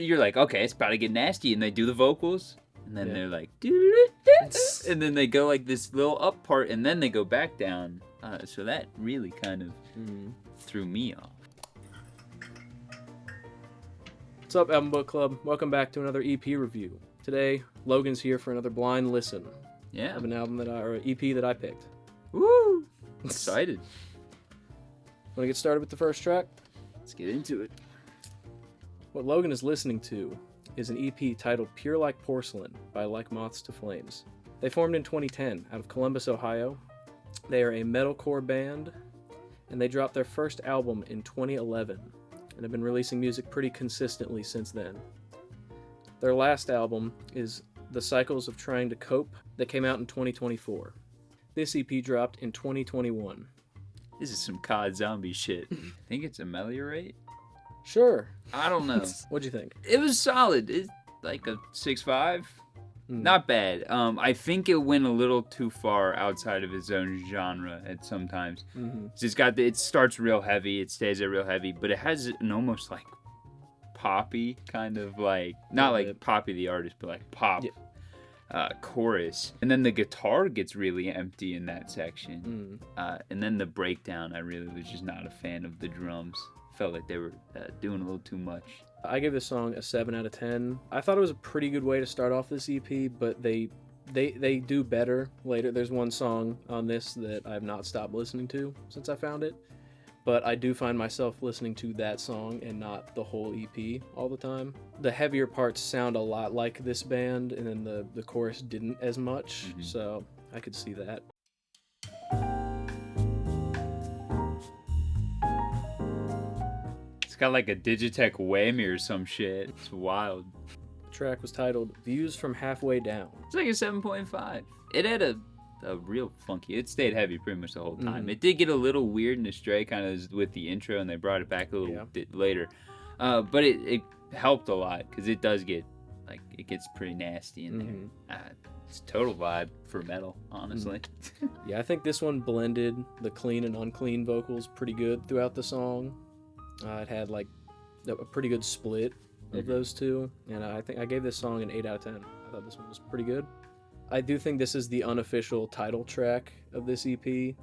You're like, okay, it's about to get nasty, and they do the vocals, and then they're like, and then they go like this little up part, and then they go back down. So that really kind of threw me off. What's up, Album Book Club? Welcome back to another EP review. Today, Logan's here for another blind listen. Yeah. Of an album or an EP that I picked. Woo! Excited. Want to get started with the first track? Let's get into it. What Logan is listening to is an EP titled Pure Like Porcelain by Like Moths to Flames. They formed in 2010 out of Columbus, Ohio. They are a metalcore band, and they dropped their first album in 2011 and have been releasing music pretty consistently since then. Their last album is The Cycles of Trying to Cope that came out in 2024. This EP dropped in 2021. This is some COD zombie shit. I think it's Ameliorate? Sure. I don't know. What'd you think? It was solid. It's like a 6.5. Not bad. I think it went a little too far outside of its own genre at sometimes. It starts real heavy, it stays there real heavy, but it has an almost like poppy kind of like, not like Poppy the artist, but like pop chorus. And then the guitar gets really empty in that section. And then the breakdown, I really was just not a fan of the drums. Felt like they were doing a little too much. I gave this song a 7 out of 10. I thought it was a pretty good way to start off this EP, but they do better later. There's one song on this that I've not stopped listening to since I found it, but I do find myself listening to that song and not the whole EP all the time. The heavier parts sound a lot like this band, and then the chorus didn't as much, so I could see that. Got like a Digitech whammy or some shit. It's wild. The track was titled Views from Halfway Down. It's like a 7.5. It had a real funky, it stayed heavy pretty much the whole time. It did get a little weird and astray kind of with the intro, and they brought it back a little bit later. But it helped a lot because it does get, like, it gets pretty nasty in there. It's a total vibe for metal, honestly. Yeah, I think this one blended the clean and unclean vocals pretty good throughout the song. It had like a pretty good split of those two, and I think I gave this song an 8 out of 10. I thought this one was pretty good. I do think this is the unofficial title track of this EP.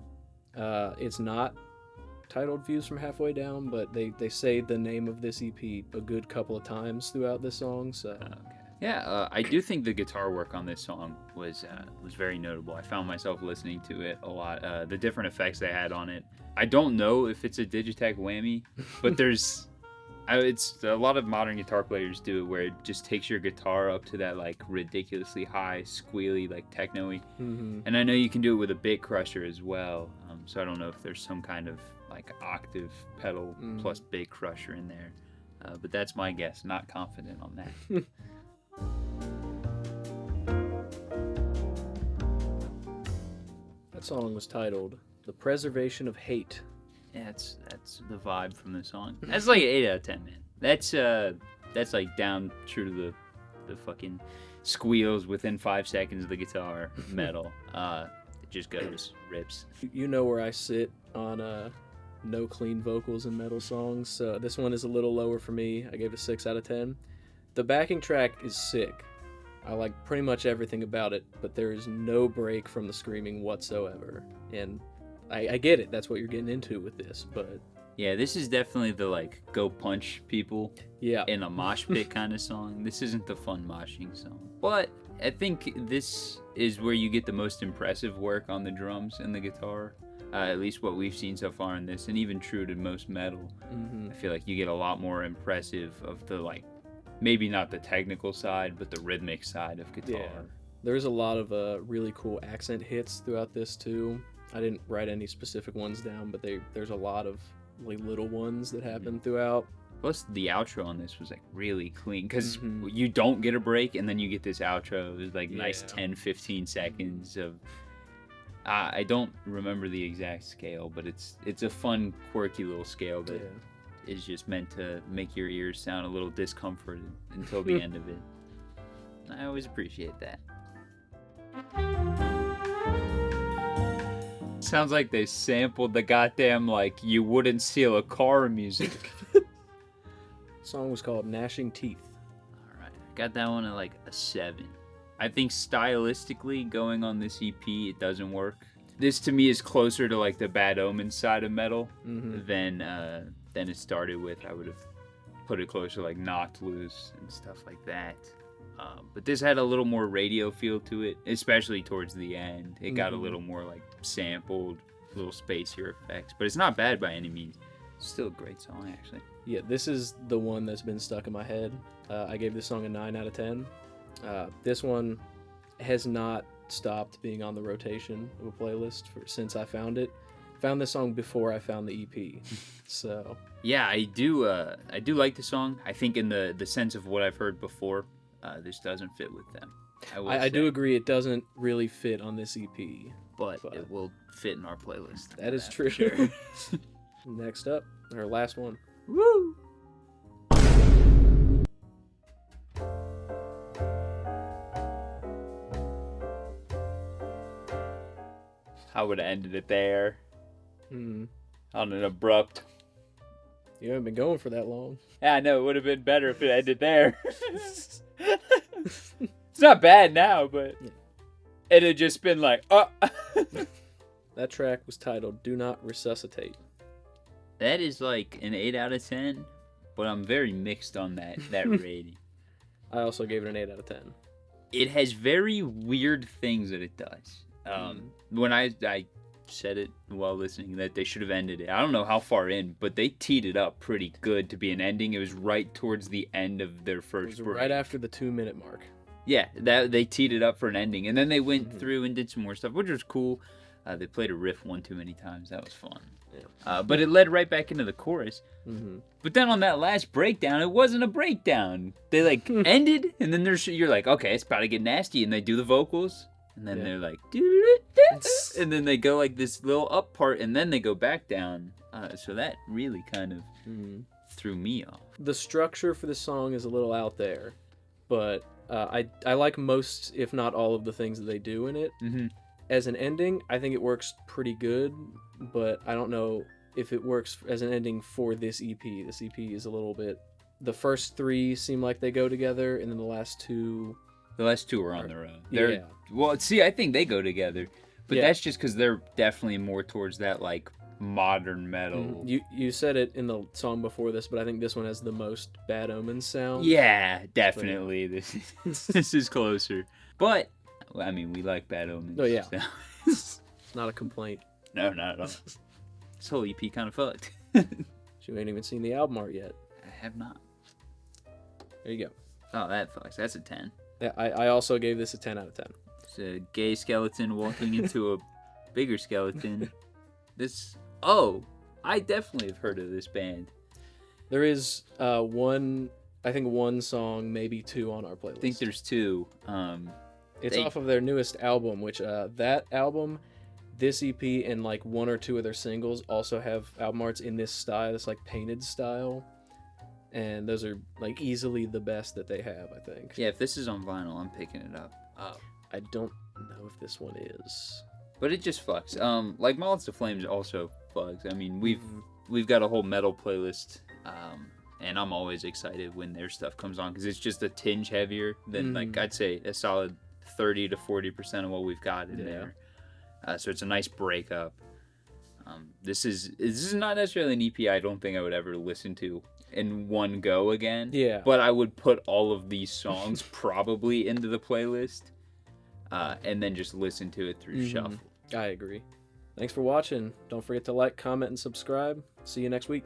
It's not titled Views from Halfway Down, but they say the name of this EP a good couple of times throughout this song. So yeah, I do think the guitar work on this song was very notable. I found myself listening to it a lot. The different effects they had on it. I don't know if it's a Digitech whammy, but it's a lot of modern guitar players do it where it just takes your guitar up to that like ridiculously high, squealy, like techno-y. And I know you can do it with a bit crusher as well. So I don't know if there's some kind of like octave pedal plus bit crusher in there. But that's my guess. Not confident on that. That song was titled The Preservation of Hate. Yeah, that's the vibe from the song. That's like an 8 out of 10, man. That's like down true to the fucking squeals within 5 seconds of the guitar metal. It just goes, rips. You know where I sit on no clean vocals in metal songs, so this one is a little lower for me. I gave it a 6 out of 10. The backing track is sick. I like pretty much everything about it, but there is no break from the screaming whatsoever. And I get it, that's what you're getting into with this, but... Yeah, this is definitely the, like, go punch people in a mosh pit kind of song. This isn't the fun moshing song. But I think this is where you get the most impressive work on the drums and the guitar. At least what we've seen so far in this, and even true to most metal. I feel like you get a lot more impressive of the, like, maybe not the technical side, but the rhythmic side of guitar. Yeah. There's a lot of really cool accent hits throughout this too. I didn't write any specific ones down, but there's a lot of like little ones that happen throughout. Plus the outro on this was like really clean because you don't get a break and then you get this outro. It was like nice 10-15 seconds of I don't remember the exact scale, but it's a fun quirky little scale that is just meant to make your ears sound a little discomforted until the end of it. I always appreciate that. Sounds like they sampled the goddamn, like, You Wouldn't Steal a Car music. The song was called Gnashing Teeth. got that one at like a 7. I think stylistically, going on this EP, it doesn't work. This to me is closer to like the Bad Omens side of metal than it started with. I would have put it closer to like Knocked Loose and stuff like that. But this had a little more radio feel to it, especially towards the end. It got a little more like sampled, little spacier effects. But it's not bad by any means. It's still a great song, actually. Yeah, this is the one that's been stuck in my head. I gave this song a 9 out of 10. This one has not stopped being on the rotation of a playlist since I found it. Found this song before I found the EP. So yeah, I do like the song. I think in the sense of what I've heard before, this doesn't fit with them. I do agree it doesn't really fit on this EP. But it will fit in our playlist. That is true. Sure. Next up, our last one. Woo! I would have ended it there. On an abrupt. You haven't been going for that long. Yeah, I know. It would have been better if it ended there. It's not bad now, but it had just been like, oh. That track was titled Do Not Resuscitate. That is like an 8 out of 10, but I'm very mixed on that rating. I also gave it an 8 out of 10. It has very weird things that it does. When I said it while listening that they should have ended it. I don't know how far in, but they teed it up pretty good to be an ending. It was right towards the end of their first break. Right after the 2-minute mark. Yeah, they teed it up for an ending, and then they went through and did some more stuff, which was cool. They played a riff one too many times. That was fun. Yeah. But it led right back into the chorus. But then on that last breakdown, it wasn't a breakdown. They like ended, and then you're like, okay, it's about to get nasty, and they do the vocals, and then they're like, and then they go like this little up part, and then they go back down. So that really kind of threw me off. The structure for the song is a little out there, but I like most, if not all, of the things that they do in it. As an ending, I think it works pretty good, but I don't know if it works as an ending for this EP. This EP is a little bit... The first 3 seem like they go together, and then the last 2... The last 2 are on their own. Well, see, I think they go together, but that's just because they're definitely more towards that, like, modern metal. You said it in the song before this, but I think this one has the most Bad Omens sound. Yeah, definitely. This is closer. But... I mean, we like Bad Omens. Oh, yeah. So. It's not a complaint. No, not at all. This whole EP kind of fucked. You ain't even seen the album art yet. I have not. There you go. Oh, that fucks. That's a 10. Yeah, I also gave this a 10 out of 10. It's a gay skeleton walking into a bigger skeleton. I definitely have heard of this band. There is one song, maybe 2 on our playlist. I think there's 2. It's off of their newest album, which that album, this EP, and like 1 or 2 of their singles also have album arts in this style, this like painted style. And those are like easily the best that they have, I think. Yeah, if this is on vinyl, I'm picking it up. I don't know if this one is. But it just fucks. Like Moths also fucks. I mean, we've got a whole metal playlist, and I'm always excited when their stuff comes on because it's just a tinge heavier than like I'd say a solid 30 to 40% of what we've got in there. So it's a nice breakup. This is not necessarily an EP I don't think I would ever listen to in one go again. Yeah. But I would put all of these songs probably into the playlist and then just listen to it through shuffle. I agree. Thanks for watching. Don't forget to like, comment, and subscribe. See you next week.